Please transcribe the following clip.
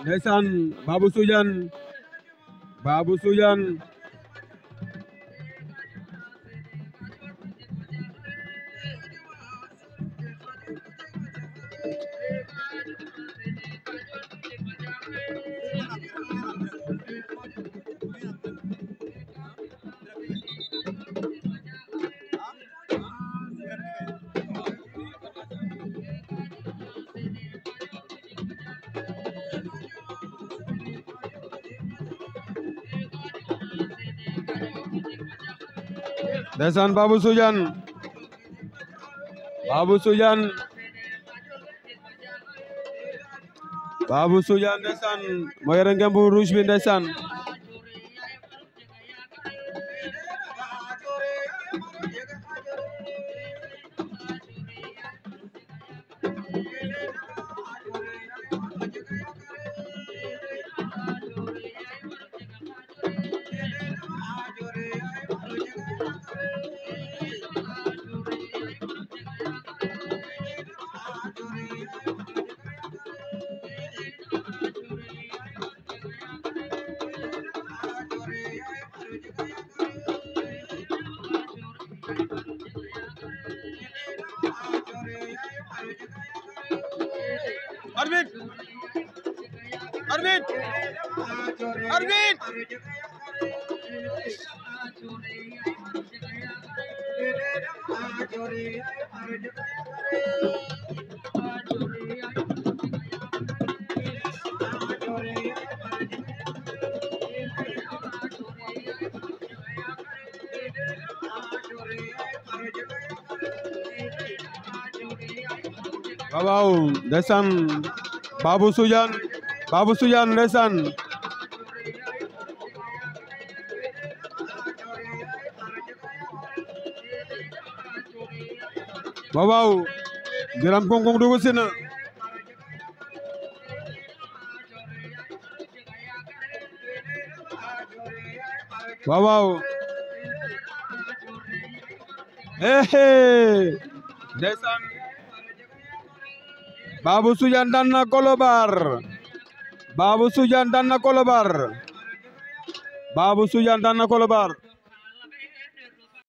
ndeysaan Babou Soudiane ndeysaan Babou Soudiane ndeysaan moo yore ngembu rouge bi ndeysaan waaw ndeysaan Babou Soudiane ndeysaan waaw Biram Kongkong dugg si na waaw ndeysaan Babou Soudiane daan na Kolobar